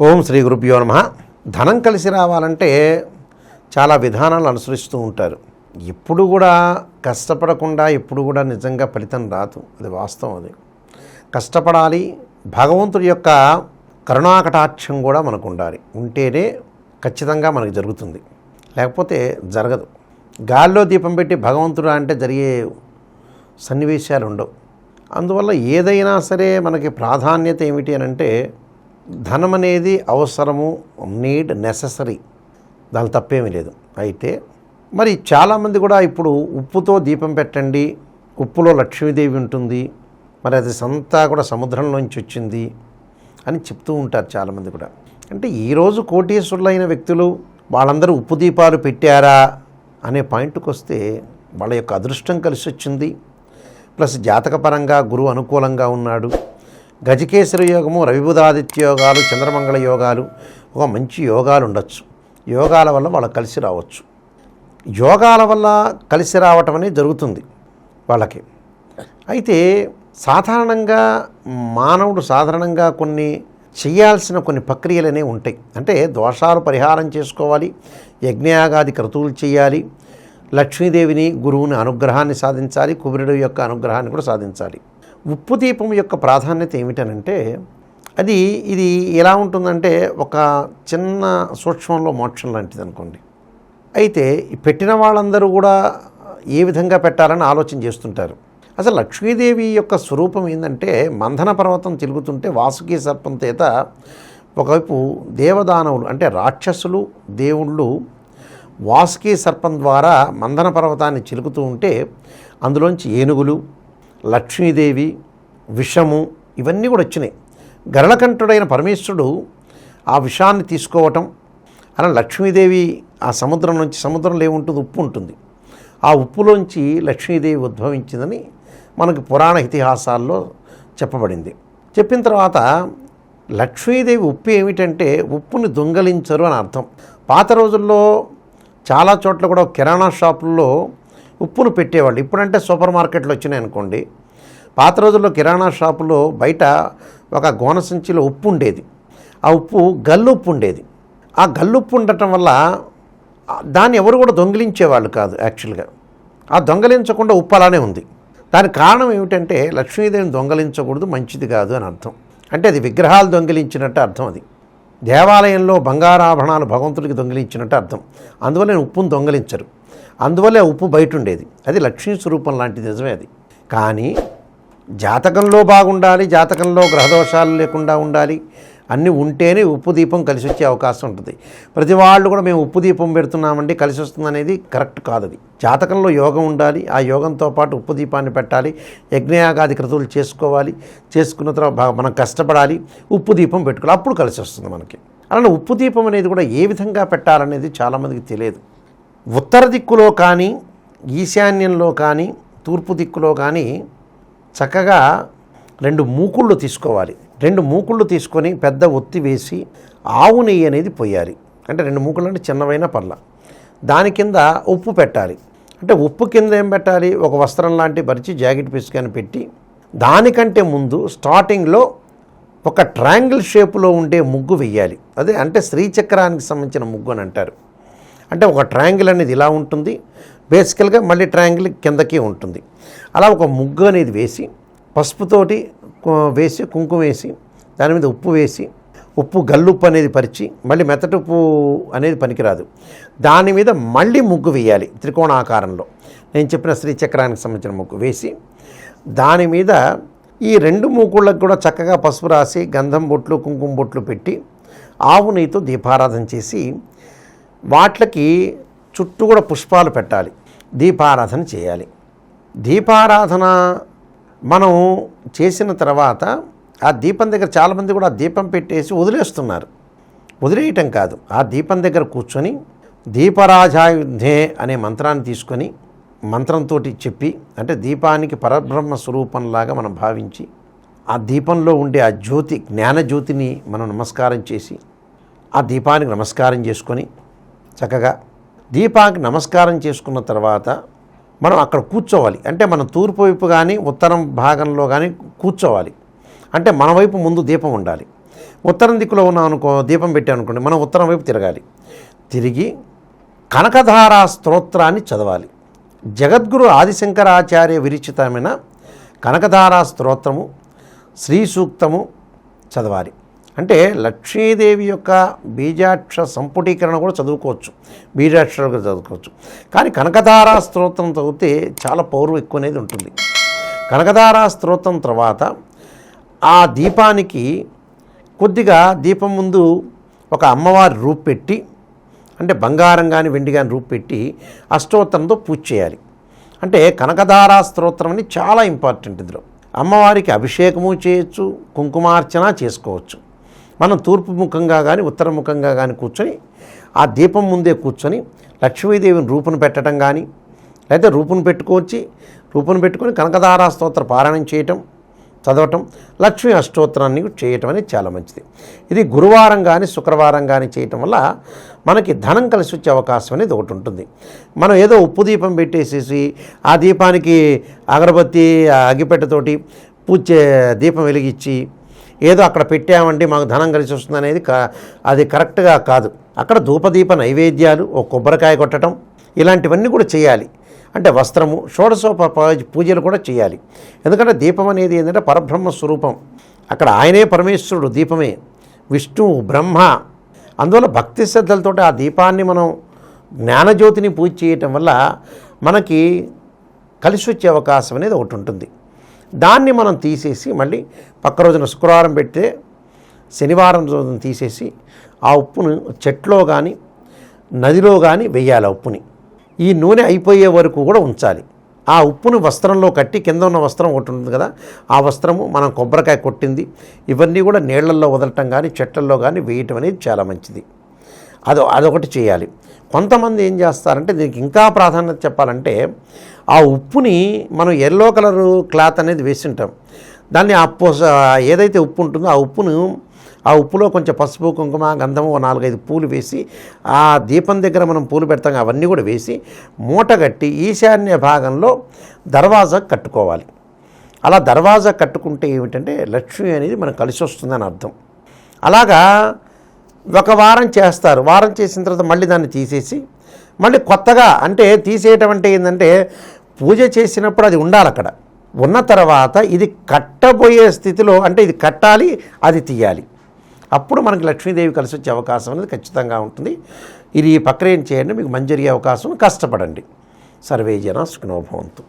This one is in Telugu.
ఓం శ్రీ గురుభ్యో నమః. ధనం కలిసి రావాలంటే చాలా విధానాలు అనుసరిస్తూ ఉంటారు. ఎప్పుడు కూడా కష్టపడకుండా ఎప్పుడు కూడా నిజంగా ఫలితం రాదు, అది వాస్తవం. అది కష్టపడాలి. భగవంతుడి యొక్క కరుణాకటాక్షం కూడా మనకు ఉండాలి. ఉంటేనే ఖచ్చితంగా మనకు జరుగుతుంది, లేకపోతే జరగదు. గాల్లో దీపం పెట్టి భగవంతుడు అంటే జరిగే సన్నివేశాలు ఉండవు. అందువల్ల ఏదైనా సరే మనకి ప్రాధాన్యత ఏమిటి అని అంటే ధనం అనేది అవసరము, నీడ్, నెససరీ, దాని తప్పేమీ లేదు. అయితే మరి చాలామంది కూడా ఇప్పుడు ఉప్పుతో దీపం పెట్టండి, ఉప్పులో లక్ష్మీదేవి ఉంటుంది, మరి అది అంతా కూడా సముద్రంలోంచి వచ్చింది అని చెప్తూ ఉంటారు చాలామంది కూడా. అంటే ఈరోజు కోటీశ్వరులైన వ్యక్తులు వాళ్ళందరూ ఉప్పు దీపాలు పెట్టారా అనే పాయింట్కి వస్తే వాళ్ళ యొక్క అదృష్టం కలిసి వచ్చింది, ప్లస్ జాతకపరంగా గురువు అనుకూలంగా ఉన్నాడు. గజకేశ్వర యోగము, రవిబుధాదిత్య యోగాలు, చంద్రమంగళ యోగాలు, ఒక మంచి యోగాలు ఉండొచ్చు. యోగాల వల్ల వాళ్ళకి కలిసి రావచ్చు. యోగాల వల్ల కలిసి రావటం అనేది జరుగుతుంది వాళ్ళకి. అయితే సాధారణంగా మానవుడు కొన్ని చేయాల్సిన కొన్ని ప్రక్రియలు అనేవి ఉంటాయి. అంటే దోషాలు పరిహారం చేసుకోవాలి, యజ్ఞయాగాది క్రతువులు చేయాలి, లక్ష్మీదేవిని గురువుని అనుగ్రహాన్ని సాధించాలి, కుబేరుడు యొక్క అనుగ్రహాన్ని కూడా సాధించాలి. ఉప్పు దీపం యొక్క ప్రాధాన్యత ఏమిటనంటే ఇది ఎలా ఉంటుందంటే ఒక చిన్న సూక్ష్మంలో మోక్షం లాంటిది అనుకోండి. అయితే పెట్టిన వాళ్ళందరూ కూడా ఏ విధంగా పెట్టాలని ఆలోచన చేస్తుంటారు. అసలు లక్ష్మీదేవి యొక్క స్వరూపం ఏంటంటే మంథన పర్వతం తిరుగుతుంటే వాసుకి సర్పం చేత ఒకవైపు దేవదానవులు అంటే రాక్షసులు, దేవుళ్ళు వాసుకి సర్పం ద్వారా మంథన పర్వతాన్ని చిలుకుతూ ఉంటే అందులోంచి ఏనుగులు, లక్ష్మీదేవి, విషము ఇవన్నీ కూడా వచ్చినాయి. గరళకంఠుడైన పరమేశ్వరుడు ఆ విషాన్ని తీసుకోవటం, అలా లక్ష్మీదేవి ఆ సముద్రం నుంచి, సముద్రంలో ఏముంటుంది, ఉప్పు ఉంటుంది, ఆ ఉప్పులోంచి లక్ష్మీదేవి ఉద్భవించిందని మనకు పురాణ ఇతిహాసాల్లో చెప్పబడింది. చెప్పిన తర్వాత లక్ష్మీదేవి ఉప్పు ఏమిటంటే ఉప్పుని దొంగలించరు అని అర్థం. పాత రోజుల్లో చాలా చోట్ల కూడా కిరాణా షాపుల్లో ఉప్పును పెట్టేవాళ్ళు. ఇప్పుడంటే సూపర్ మార్కెట్లు వచ్చినాయి అనుకోండి. పాత రోజుల్లో కిరాణా షాపులో బయట ఒక గోన సంచిలో ఉప్పు ఉండేది. ఆ ఉప్పు గల్లుప్పు ఉండేది. ఆ గల్లుప్పు ఉండటం వల్ల దాన్ని ఎవరు కూడా దొంగిలించేవాళ్ళు కాదు. యాక్చువల్గా ఆ దొంగలించకుండా ఉప్పు అలానే ఉంది. దానికి కారణం ఏమిటంటే లక్ష్మీదేవిని దొంగలించకూడదు, మంచిది కాదు అని అర్థం. అంటే అది విగ్రహాలు దొంగిలించినట్టు అర్థం. అది దేవాలయంలో బంగారాభరణాలు భగవంతుడికి దొంగిలించినట్టు అర్థం. అందువల్ల ఉప్పును దొంగలించరు. అందువల్లే ఉప్పు బయట ఉండేది. అది లక్ష్మీ స్వరూపం లాంటిది, నిజమే అది. కానీ జాతకంలో బాగుండాలి, జాతకంలో గ్రహదోషాలు లేకుండా ఉండాలి, అన్నీ ఉంటేనే ఉప్పు దీపం కలిసి వచ్చే అవకాశం ఉంటుంది. ప్రతి వాళ్ళు కూడా మేము ఉప్పు దీపం పెడుతున్నామండి కలిసి వస్తుంది అనేది కరెక్ట్ కాదు. అది జాతకంలో యోగం ఉండాలి, ఆ యోగంతో పాటు ఉప్పు దీపాన్ని పెట్టాలి, యజ్ఞయాగాది క్రతువులు చేసుకోవాలి, చేసుకున్న తర్వాత మనం కష్టపడాలి, ఉప్పు దీపం పెట్టుకోవాలి, అప్పుడు కలిసి వస్తుంది మనకి. అలానే ఉప్పు దీపం అనేది కూడా ఏ విధంగా పెట్టాలనేది చాలామందికి తెలియదు. ఉత్తర దిక్కులో కానీ, ఈశాన్యంలో కానీ, తూర్పు దిక్కులో కానీ చక్కగా 2 మూకుళ్ళు తీసుకోవాలి. 2 మూకుళ్ళు తీసుకొని పెద్ద ఒత్తి వేసి ఆవు నెయ్యి అనేది పోయాలి. అంటే 2 మూకుళ్ళు అంటే చిన్నవైన పర్ల. దాని కింద ఉప్పు పెట్టాలి. అంటే ఉప్పు కింద ఏం పెట్టాలి, ఒక వస్త్రం లాంటి పరిచి జాకెట్ పీసుకొని పెట్టి దానికంటే ముందు స్టార్టింగ్లో ఒక ట్రయాంగిల్ షేపులో ఉండే ముగ్గు వెయ్యాలి. అదే అంటే శ్రీచక్రానికి సంబంధించిన ముగ్గు అని అంటారు. అంటే ఒక ట్రయాంగిల్ అనేది ఇలా ఉంటుంది, బేసికల్గా మళ్ళీ ట్రయాంగిల్ కిందకి ఉంటుంది. అలా ఒక ముగ్గు అనేది వేసి పసుపుతోటి వేసి, కుంకుమ వేసి, దాని మీద ఉప్పు వేసి, ఉప్పు గల్లుప్పు అనేది పరిచి, మళ్ళీ మెత్తటి ఉప్పు అనేది పనికిరాదు, దాని మీద మళ్ళీ ముగ్గు వేయాలి త్రికోణాకారంలో. నేను చెప్పిన శ్రీచక్రానికి సంబంధించిన ముగ్గు వేసి దాని మీద ఈ 2 మూకుళ్ళకు కూడా చక్కగా పసుపు రాసి గంధం బొట్లు, కుంకుమ బొట్లు పెట్టి ఆవు నెయ్యితో దీపారాధన చేసి వాట్లకి చుట్టూ కూడా పుష్పాలు పెట్టాలి, దీపారాధన చేయాలి. దీపారాధన మనం చేసిన తర్వాత ఆ దీపం దగ్గర చాలామంది కూడా దీపం పెట్టేసి వదిలేస్తున్నారు. వదిలేయటం కాదు, ఆ దీపం దగ్గర కూర్చొని దీపరాజాయుద్ధే అనే మంత్రాన్ని తీసుకొని మంత్రంతో చెప్పి, అంటే దీపానికి పరబ్రహ్మ స్వరూపంలాగా మనం భావించి ఆ దీపంలో ఉండే ఆ జ్యోతి, జ్ఞానజ్యోతిని మనం నమస్కారం చేసి ఆ దీపానికి నమస్కారం చేసుకొని చక్కగా దీపానికి నమస్కారం చేసుకున్న తర్వాత మనం అక్కడ కూర్చోవాలి. అంటే మనం తూర్పు వైపు కానీ ఉత్తరం భాగంలో కానీ కూర్చోవాలి. అంటే మన వైపు ముందు దీపం ఉండాలి. ఉత్తరం దిక్కులో ఉన్నాం అనుకో, దీపం పెట్టాం అనుకోండి, మనం ఉత్తరం వైపు తిరగాలి. తిరిగి కనకధారా స్తోత్రాన్ని చదవాలి. జగద్గురు ఆదిశంకరాచార్య విరచితమైన కనకధారా స్తోత్రము, శ్రీ సూక్తము చదవాలి. అంటే లక్ష్మీదేవి యొక్క బీజాక్ష సంపుటీకరణ కూడా చదువుకోవచ్చు, బీజాక్షరాలు కూడా చదువుకోవచ్చు. కానీ కనకధారా స్తోత్రం చదివితే చాలా పౌరు ఎక్కువ అనేది ఉంటుంది. కనకధారా స్తోత్రం తర్వాత ఆ దీపానికి కొద్దిగా దీపం ముందు ఒక అమ్మవారి రూపు పెట్టి, అంటే బంగారం కానీ వెండి కానీ రూపు పెట్టి అష్టోత్తరంతో పూజ చేయాలి. అంటే కనకధారా స్తోత్రం అని చాలా ఇంపార్టెంట్. ఇందులో అమ్మవారికి అభిషేకము చేయొచ్చు, కుంకుమార్చన చేసుకోవచ్చు. మనం తూర్పు ముఖంగా కానీ ఉత్తర ముఖంగా కానీ కూర్చొని ఆ దీపం ముందే కూర్చొని లక్ష్మీదేవిని రూపును పెట్టడం కానీ, లేదా రూపును పెట్టుకొని కనకధారా స్తోత్ర పారాయణం చేయటం, చదవటం, లక్ష్మీ అష్టోత్తరాన్ని చేయటం అనేది చాలా మంచిది. ఇది గురువారం కానీ శుక్రవారం కానీ చేయటం వల్ల మనకి ధనం కలిసి వచ్చే అవకాశం అనేది ఒకటి ఉంటుంది. మనం ఏదో ఉప్పు దీపం పెట్టేసేసి ఆ దీపానికి అగరబత్తి అగిపెట్టతోటి పూజ దీపం వెలిగించి ఏదో అక్కడ పెట్టామంటే మాకు ధనం కలిసి వస్తుంది అనేది అది కరెక్ట్గా కాదు. అక్కడ ధూపదీప నైవేద్యాలు, ఓ కొబ్బరికాయ కొట్టడం, ఇలాంటివన్నీ కూడా చేయాలి. అంటే వస్త్రము, పూజలు కూడా చేయాలి. ఎందుకంటే దీపం అనేది ఏంటంటే పరబ్రహ్మ స్వరూపం. అక్కడ ఆయనే పరమేశ్వరుడు, దీపమే విష్ణువు, బ్రహ్మ. అందువల్ల భక్తి శ్రద్ధలతో ఆ దీపాన్ని మనం జ్ఞానజ్యోతిని పూజ చేయటం వల్ల మనకి కలిసి వచ్చే అవకాశం అనేది ఒకటి ఉంటుంది. దాన్ని మనం తీసేసి మళ్ళీ పక్క రోజున శుక్రవారం పెడితే శనివారం రోజున తీసేసి ఆ ఉప్పును చెట్లో కానీ నదిలో కానీ వెయ్యాలి. ఆ ఉప్పుని ఈ నూనె అయిపోయే వరకు కూడా ఉంచాలి. ఆ ఉప్పును వస్త్రంలో కట్టి, కింద ఉన్న వస్త్రం ఒకటి ఉంటుంది కదా, ఆ వస్త్రము మనం కొబ్బరికాయ కొట్టింది ఇవన్నీ కూడా నీళ్లల్లో వదలటం కానీ చెట్లల్లో కానీ వేయటం అనేది చాలా మంచిది. అదొకటి చేయాలి. కొంతమంది ఏం చేస్తారంటే, దీనికి ఇంకా ప్రాధాన్యత చెప్పాలంటే, ఆ ఉప్పుని మనం ఎల్లో కలరు క్లాత్ అనేది వేసి ఉంటాం. దాన్ని ఏదైతే ఉప్పు ఉంటుందో ఆ ఉప్పులో కొంచెం పసుపు, కుంకుమ, గంధము, 4-5 పూలు వేసి ఆ దీపం దగ్గర మనం పూలు పెడతాం, అవన్నీ కూడా వేసి మూటగట్టి ఈశాన్య భాగంలో దర్వాజా కట్టుకోవాలి. అలా దర్వాజా కట్టుకుంటే ఏమిటంటే లక్ష్మి అనేది మనకు కలిసి వస్తుందని అర్థం. అలాగా ఒక వారం చేస్తారు. వారం చేసిన తర్వాత మళ్ళీ దాన్ని తీసేసి మళ్ళీ కొత్తగా, అంటే తీసేయటం అంటే ఏంటంటే పూజ చేసినప్పుడు అది ఉండాలి. అక్కడ ఉన్న తర్వాత ఇది కట్టబోయే స్థితిలో, అంటే ఇది కట్టాలి, అది తీయాలి. అప్పుడు మనకి లక్ష్మీదేవి కలిసి వచ్చే అవకాశం అనేది ఖచ్చితంగా ఉంటుంది. ఇది పక్కన ఏం చేయండి, మీకు మంచి జరిగే అవకాశం. కష్టపడండి. సర్వే జనా సుఖినో భవంతు.